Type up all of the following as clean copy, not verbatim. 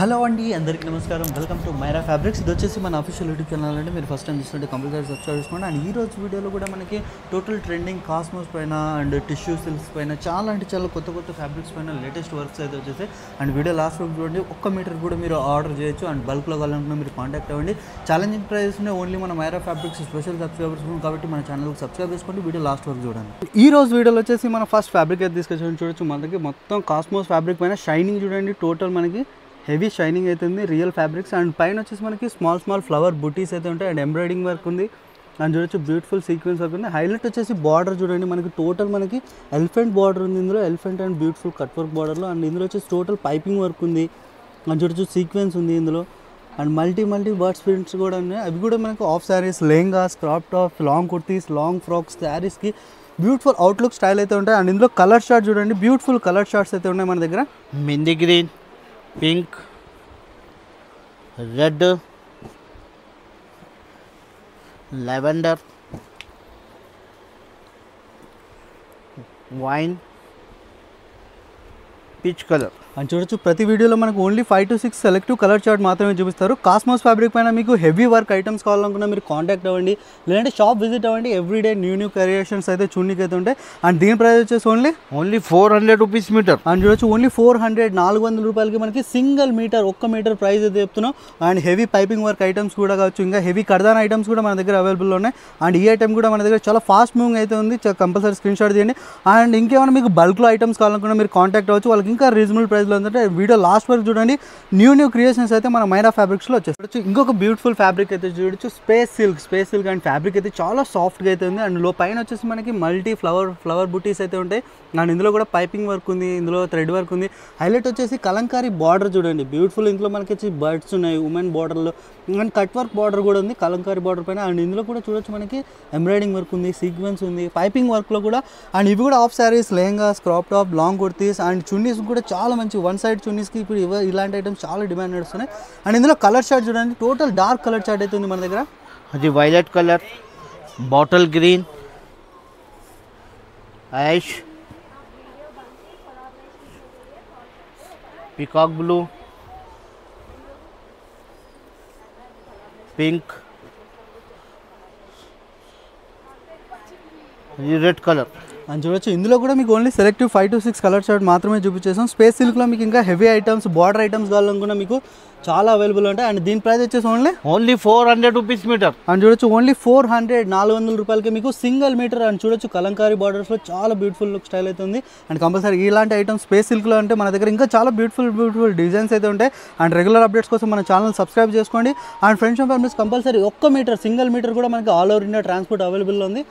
Hello అండి, అందరికీ నమస్కారం. Welcome to Myra fabrics. ఇది వచ్చేసి మన అఫీషియల్ యూట్యూబ్ ఛానల్ అండి. మీరు ఫస్ట్ టైం చూస్తుంటే కంపల్సరీ సబ్స్క్రైబ్ చేసుకోండి. అండ్ ఈ రోజు వీడియోలో కూడా మనకి టోటల్ ట్రెండింగ్ కాస్మోస్ పైన అండ్ టిష్యూ సిల్క్స్ పైన చాలా కొత్త ఫ్యాబ్రిక్స్ పైన లేటెస్ట్ వర్క్స్ అయితే వచ్చేసి అండ్ వీడియో లాస్ట్ వరకు చూడండి. 1 మీటర్ కూడా మీరు ఆర్డర్ చేయొచ్చు. అండ్ బల్క్లో కావాలనుకున్న మీరు కాంటాక్ట్ అవ్వండి. ఛాలెంజింగ్ ప్రైస్నే ఓన్లీ మన మైరా ఫ్యాబ్రిక్స్ స్పెషల్ సబ్స్క్రైబర్స్ కాబట్టి మన ఛానల్కి సబ్స్క్రైబ్ చేసుకోండి. వీడియో లాస్ట్ వరకు చూడండి. ఈ రోజు వీడియోలో వచ్చేసి మన ఫస్ట్ ఫ్యాబ్రిక్ అయితే తీసుకొచ్చి చూడొచ్చు. మనకి మొత్తం కాస్మోస్ ఫ్యాబ్రిక్ పైన షైనింగ్ చూడండి. టోటల్ మనకి హెవీ షైనింగ్ అయితే ఉంది, రియల్ ఫ్యాబ్రిక్స్. అండ్ పైన వచ్చేసి మనకి స్మాల్ ఫ్లవర్ బుటీస్ అయితే ఉంటాయి. అండ్ ఎంబ్రాయిడింగ్ వర్క్ ఉంది. అండ్ చూడొచ్చు బ్యూటిఫుల్ సీక్వెన్స్ వర్క్ ఉంది. హైలైట్ వచ్చేసి బార్డర్ చూడండి. మనకి టోటల్ మనకి ఎలిఫెంట్ బార్డర్ ఉంది ఇందులో. Elephant and beautiful cut work బార్డర్లో. అండ్ ఇందులో వచ్చేసి టోటల్ పైపింగ్ వర్క్ ఉంది. అండ్ చూడొచ్చు సీక్వెన్స్ ఉంది ఇందులో. అండ్ మల్టీ బర్డ్స్ ప్రింట్స్ కూడా ఉన్నాయి. అవి కూడా మనకు half saris, lehengas, crop tops, long kurtis, long frocks, శారీస్కి బ్యూటిఫుల్ అవుట్లుక్ స్టైల్ అయితే ఉంటాయి. అండ్ ఇందులో కలర్ షార్ట్ చూడండి. బ్యూటిఫుల్ కలర్ షార్ట్స్ అయితే ఉన్నాయి మన దగ్గర. Mehndi green, pink, red, lavender, wine, peach colour. అని చూడొచ్చు ప్రతి వీడియోలో మనకు only 5 to 6 selective colour chart మాత్రమే చూపిస్తారు. కాస్మోస్ ఫ్యాబ్రిక్ పైన మీకు హెవీ వర్క్ ఐటమ్స్ కావాలనుకున్నా మీరు కాంటాక్ట్ అవ్వండి, లేదంటే షాప్ విజిట్ అవ్వండి. ఎవ్రీడే న్యూ క్రియేషన్స్ అయితే చూడడానికి అయితే ఉంటాయి. అండ్ దీని ప్రైస్ వచ్చేసి ఓన్లీ 400 రూపీస్ మీటర్. అని చూడొచ్చు ఓన్లీ 400 రూపాయలకి మనకి సింగిల్ మీటర్ 1 మీటర్ ప్రైస్ అయితే చెప్తున్నాం. And heavy piping work items కూడా కావచ్చు, ఇంకా హెవీ కర్దాన్ ఐటమ్స్ కూడా మన దగ్గర అవైలబుల్లో ఉన్నాయి. అండ్ ఈ ఐటమ్ కూడా మన దగ్గర చాలా ఫాస్ట్ మూవింగ్ అయితే ఉంది. కంపల్సరీ స్క్రీన్ షాట్ తీయండి. అండ్ ఇంకేమైనా మీకు బల్క్లో ఐటమ్స్ కావాలనుకున్నా మీరు కాంటాక్ట్ అవ్వచ్చు. వాళ్ళకి ఇంకా రీజనబుల్ ప్రైస్లో ఉందంటే వీడియో లాస్ట్ వరకు చూడండి. న్యూ క్రియేషన్స్ అయితే మన మైరా ఫ్యాబ్రిక్స్లో వచ్చేసి ఇంకొక బ్యూటిఫుల్ ఫ్యాబ్రిక్ అయితే చూడొచ్చు. స్పేస్ సిల్క్ అండ్ ఫ్యాబ్రిక్ అయితే చాలా సాఫ్ట్గా అయితే ఉంది. అండ్ పైన వచ్చేసి మనకి మల్టీ ఫ్లవర్ బుటీస్ అయితే ఉంటాయి. అండ్ ఇందులో కూడా పైపింగ్ వర్క్ ఉంది, ఇందులో థ్రెడ్ వర్క్ ఉంది. హైలైట్ వచ్చేసి కలంకారీ బార్డర్ చూడండి. బ్యూటిఫుల్ ఇందులో మనకి వచ్చి బర్డ్స్ ఉన్నాయి ఉమెన్ బార్డర్లో. అండ్ కట్ వర్క్ బార్డర్ కూడా ఉంది కలంకారీ బార్డర్ పైన. అండ్ ఇందులో కూడా చూడొచ్చు మనకి ఎంబ్రాయిడింగ్ వర్క్ ఉంది, సీక్వెన్స్ ఉంది, పైపింగ్ వర్క్లో కూడా. అండ్ ఇవి కూడా of saris, lehengas, crop top, long kurtis and chunnis కూడా చాలా మంచి వన్ సైడ్ చున్నీస్కి ఇప్పుడు ఇలాంటి ఐటమ్స్ చాలా డిమాండ్ నడుస్తున్నాయి. అండ్ ఇందులో కలర్ చార్ట్ చూడండి. టోటల్ డార్క్ కలర్ చార్ట్ అయితే ఉంది మన దగ్గర. అది violet colour, bottle green, ash, peacock blue, pink, red colour. అని చూడొచ్చు ఇందులో కూడా మీకు only selective 5 to 6 colour chart మాత్రమే చూపించేసాం. స్పేస్ సిల్క్లో మీకు ఇంకా హెవీ ఐటమ్స్, బార్డర్ ఐటమ్స్ కావాలనుకున్నా మీకు చాలా అవైలబుల్ ఉంటాయి. అండ్ దీని ప్రైస్ వచ్చేసి ఓన్లీ 400 రూపీస్ మీటర్. అని చూడొచ్చు ఓన్లీ 400 రూపాయలకి మీకు సింగిల్ మీటర్. అని చూడొచ్చు కలంకారీ బార్డర్స్లో చాలా బ్యూటిఫుల్ లుక్ స్టైల్ అయితే ఉంది. అండ్ కంపల్సరీ ఇలాంటి ఐటమ్స్ స్పేస్ సిల్క్లో అంటే మన దగ్గర ఇంకా చాలా బ్యూటిఫుల్ డిజైన్స్ అయితే ఉంటాయి. అండ్ రెగ్యులర్ అప్డేట్స్ కోసం మన ఛానల్ సబ్స్క్రైబ్ చేసుకోండి. And friends and families compulsory 1 metre single metre కూడా మనకి ఆల్ ఓవర్ ఇండియా ట్రాన్స్పోర్ట్ అవైలబుల్లో ఉంది.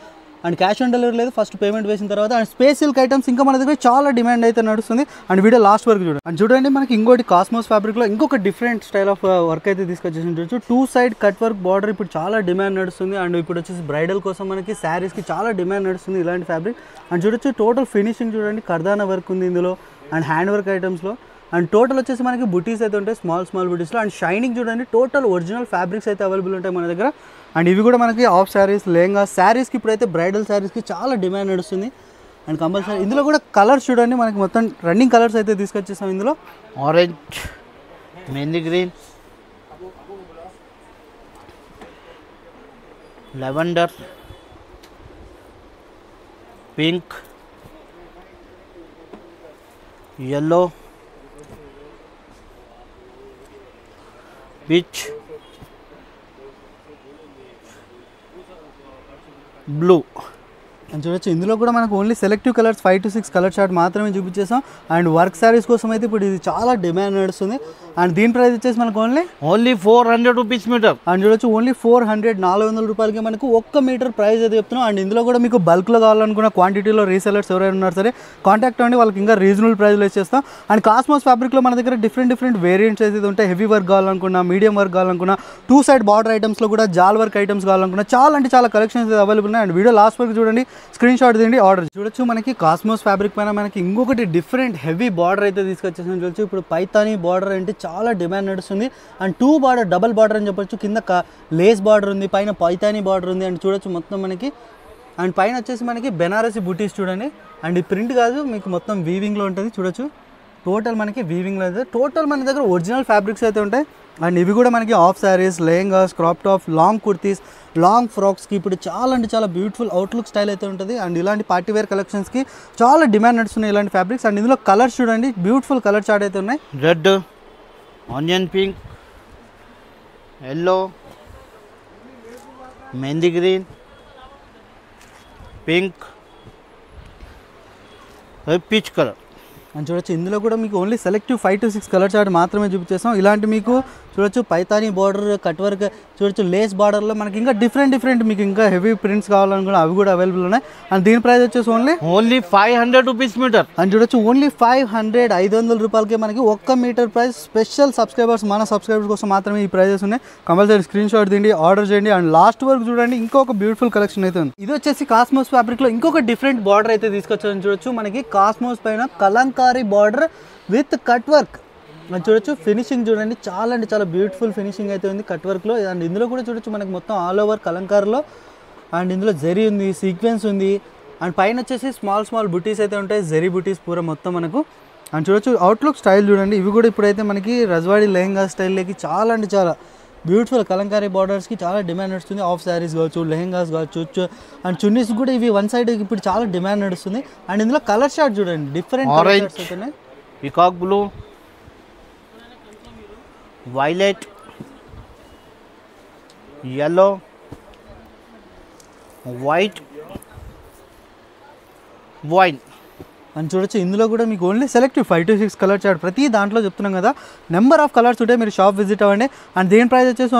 అండ్ క్యాష్ ఆన్ డెలివరీ లేదు, ఫస్ట్ పేమెంట్ వేసిన తర్వాత. అండ్ స్పేస్ సిల్క్ ఐటమ్స్ ఇంకా మన దగ్గర చాలా డిమాండ్ అయితే నడుస్తుంది. అండ్ వీడియో లాస్ట్ వరకు చూడండి. అండ్ చూడండి మనకి ఇంకోటి కాస్మోస్ ఫ్యాబ్రిక్లో ఇంకొక డిఫరెంట్ స్టైల్ ఆఫ్ వర్క్ అయితే తీసుకొచ్చేసి చూడొచ్చు. 2 సైడ్ కట్ వర్క్ బార్డర్ ఇప్పుడు చాలా డిమాండ్ నడుస్తుంది. అండ్ ఇప్పుడు వచ్చేసి బ్రైడల్ కోసం మనకి శారీస్కి చాలా డిమాండ్ నడుస్తుంది ఇలాంటి ఫ్యాబ్రిక్. అండ్ చూడొచ్చు టోటల్ ఫినిషింగ్ చూడండి. కర్దానా వర్క్ ఉంది ఇందులో అండ్ హ్యాండ్ వర్క్ ఐటమ్స్లో. అండ్ టోటల్ వచ్చేసి మనకి బుటీస్ అయితే ఉంటాయి, స్మాల్ బుటీస్లో. అండ్ షైనింగ్ చూడండి. టోటల్ ఒరిజినల్ ఫ్యాబ్రిక్స్ అయితే అవైలబుల్ ఉంటాయి మన దగ్గర. అండ్ ఇవి కూడా మనకి ఆఫ్ శారీస్, లెహంగా శారీస్కి ఇప్పుడైతే బ్రైడల్ శారీస్కి చాలా డిమాండ్ నడుస్తుంది. అండ్ కంపల్సరీ ఇందులో కూడా కలర్స్ చూడండి. మనకి మొత్తం రన్నింగ్ కలర్స్ అయితే తీసుకొచ్చేసాం ఇందులో. Orange, mehndi green, lavender, pink, yellow, peach, blue. అని చూడొచ్చు ఇందులో కూడా మనకు only selective colours 5 to 6 colour chart మాత్రమే చూపించేసాం. అండ్ వర్క్ శారీస్ కోసం అయితే ఇప్పుడు ఇది చాలా డిమాండ్ నడుస్తుంది. అండ్ దీని ప్రైస్ వచ్చేసి మనకు ఓన్లీ 400 రూపీస్ మీటర్. అండ్ చూడొచ్చు ఓన్లీ 400 రూపాయలకి మనకు 1 మీటర్ ప్రైస్ అయితే చెప్తున్నాం. అండ్ ఇందులో కూడా మీకు బల్క్లో కావాలనుకున్న క్వాంటిటీలో రీసెలర్స్ ఎవరైనా ఉన్నారు సరే కాంటాక్ట్ అవ్వండి, వాళ్ళకి ఇంకా రీజనబుల్ ప్రైస్లో ఇచ్చేస్తాం. అండ్ కాస్మోస్ ఫ్యాబ్రిక్లో మన దగ్గర డిఫరెంట్ వేరియంట్స్ అయితే ఉంటాయి. హెవీ వర్క్ కావాలనుకున్నా, మీడియం వర్క్ కావాలనుకున్నా, 2 సైడ్ బార్డర్ ఐటమ్స్లో కూడా జాల్ వర్క్ ఐటమ్స్ కావాలనుకున్నా చాలా కలెక్షన్స్ అవైలబుల్ ఉన్నాయి. అండ్ వీడియో లాస్ట్ వరకు చూడండి, స్క్రీన్ షాట్ తీయండి, ఆర్డర్ చూడొచ్చు. మనకి కాస్మోస్ ఫ్యాబ్రిక్ పైన మనకి ఇంకొకటి డిఫరెంట్ హెవీ బార్డర్ అయితే తీసుకొచ్చేసి చూడొచ్చు. ఇప్పుడు పైతానీ బార్డర్ అంటే చాలా డిమాండ్ నడుస్తుంది. అండ్ 2 బార్డర్, డబల్ బార్డర్ అని చెప్పొచ్చు. కింద లేస్ బార్డర్ ఉంది, పైన పైతానీ బార్డర్ ఉంది. అండ్ చూడొచ్చు మొత్తం మనకి. అండ్ పైన వచ్చేసి మనకి బెనారసి బుటీస్ చూడండి. అండ్ ఈ ప్రింట్ కాదు, మీకు మొత్తం వీవింగ్లో ఉంటుంది చూడొచ్చు. టోటల్ మనకి వీవింగ్లో అయితే టోటల్ మన దగ్గర ఒరిజినల్ ఫ్యాబ్రిక్స్ అయితే ఉంటాయి. అండ్ ఇవి కూడా మనకి half saris, lehengas, crop top, long kurtis, long ఫ్రాక్స్కి ఇప్పుడు చాలా అంటే చాలా బ్యూటిఫుల్ అవుట్లుక్ స్టైల్ అయితే ఉంటుంది. అండ్ ఇలాంటి పార్టీ వేర్ కలెక్షన్స్కి చాలా డిమాండ్ నడుస్తున్నాయి ఇలాంటి ఫ్యాబ్రిక్స్. అండ్ ఇందులో కలర్స్ చూడండి, బ్యూటిఫుల్ కలర్ చార్ట్ అయితే ఉన్నాయి. Red, onion pink, yellow, mehndi green, pink, peach colour. అని చూడొచ్చు ఇందులో కూడా మీకు only selective 5 to 6 colour chart మాత్రమే చూపించేస్తాం. ఇలాంటి మీకు చూడొచ్చు పైతానీ బార్డర్, కట్ వర్క్, చూడొచ్చు లేస్ బార్డర్లో మనకి ఇంకా డిఫరెంట్ మీకు ఇంకా హెవీ ప్రింట్స్ కావాలనుకున్నా అవి కూడా అవైలబుల్ ఉన్నాయి. అండ్ దీని ప్రైస్ వచ్చేసి ఓన్లీ 500 రూపీస్ మీటర్. అని చూడొచ్చు ఓన్లీ 500 రూపాయలకే మనకి 1 మీటర్ ప్రైస్. స్పెషల్ సబ్స్క్రైబర్స్, మన సబ్స్క్రైబర్స్ కోసం మాత్రమే ఈ ప్రైజెస్ ఉన్నాయి. కంపల్సరీ స్క్రీన్ షాట్ తీయండి, ఆర్డర్ చేయండి. అండ్ లాస్ట్ వరకు చూడండి, ఇంకొక బ్యూటిఫుల్ కలెక్షన్ అయితే ఉంది. ఇది వచ్చేసి కాస్మోస్ ఫ్యాబ్రిక్లో ఇంకొక డిఫరెంట్ బార్డర్ అయితే తీసుకొచ్చారని చూడొచ్చు. మనకి కాస్మోస్ పైన Kalamkari border with cut work. మనం చూడొచ్చు ఫినిషింగ్ చూడండి, చాలా అంటే చాలా బ్యూటిఫుల్ ఫినిషింగ్ అయితే ఉంది కట్ వర్క్లో. అండ్ ఇందులో కూడా చూడొచ్చు మనకి మొత్తం ఆల్ ఓవర్ కలంకారీలో. అండ్ ఇందులో జరీ ఉంది, సీక్వెన్స్ ఉంది. అండ్ పైన వచ్చేసి స్మాల్ బుటీస్ అయితే ఉంటాయి, జరీ బుటీస్ పూరా మొత్తం మనకు. అండ్ చూడొచ్చు అవుట్లుక్ స్టైల్ చూడండి, ఇవి కూడా ఇప్పుడైతే మనకి రజ్వాడి లెహంగా స్టైల్లోకి చాలా అంటే చాలా బ్యూటిఫుల్ కలంకారీ బార్డర్స్కి చాలా డిమాండ్ నడుస్తుంది. ఆఫ్ శారీస్ కావచ్చు, లెహంగాస్ కావచ్చు, అండ్ చున్నీస్ కూడా ఇవి వన్ సైడ్ ఇప్పుడు చాలా డిమాండ్ నడుస్తుంది. అండ్ ఇందులో కలర్ షార్ట్ చూడండి, డిఫరెంట్ కలర్ షార్ట్స్ అవుతున్నాయి. Peacock blue, violet, yellow, white, wine. అని చూడొచ్చు ఇందులో కూడా మీకు only selective 5 to 6 colour chart. ప్రతి దాంట్లో చెప్తున్నాం కదా, నెంబర్ ఆఫ్ కలర్స్ ఉంటే మీరు షాప్ విజిట్ అవ్వండి. అండ్ దీని ప్రైస్ వచ్చేసి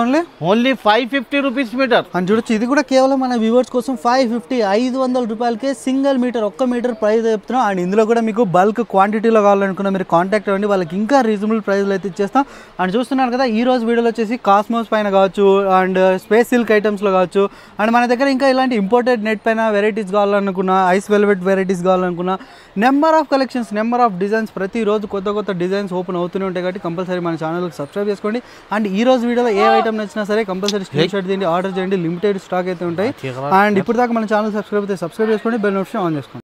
ఓన్లీ 550 రూపీస్ మీటర్. అని చూడొచ్చు ఇది కూడా కేవలం మన వ్యూవర్స్ కోసం 500 రూపాయలకే సింగిల్ మీటర్, 1 మీటర్ ప్రైస్ చెప్తున్నాం. అండ్ ఇందులో కూడా మీకు బల్క్ క్వాంటిటీలో కావాలనుకున్న మీరు కాంటాక్ట్ అవ్వండి, వాళ్ళకి ఇంకా రీజనబుల్ ప్రైస్లో అయితే ఇచ్చేస్తాం. అండ్ చూస్తున్నారు కదా, ఈ రోజు వీడియోలో వచ్చేసి కాస్మోస్ పైన కావచ్చు, అండ్ స్పేస్ సిల్క్ ఐటమ్స్లో కావచ్చు, అండ్ మన దగ్గర ఇంకా ఇలాంటి ఇంపోర్టెడ్ నెట్ పైన వెరైటీస్ కావాలనుకున్నా, ఐస్ వెల్వెట్ వెరైటీస్ కావాలనుకున్నా, number of collections, number of designs, ప్రతిరోజు కొత్త డిజైన్స్ ఓపెన్ అవుతూనే ఉంటాయి. కాబట్టి కంపల్సరీ మన ఛానల్కి సబ్స్క్రైబ్ చేసుకోండి. అండ్ ఈ రోజు వీడియోలో ఏ ఐటమ్ నచ్చినా సరే కంపల్సరీ స్క్రీన్ షాట్ తీయండి, ఆర్డర్ చేయండి. లిమిటెడ్ స్టాక్ అయితే ఉంటాయి. అండ్ ఇప్పుడు దాకా మన ఛానల్ సబ్స్క్రైబ్ చేసుకోండి, బెల్ నోటిఫికేషన్ ఆన్ చేసుకోండి.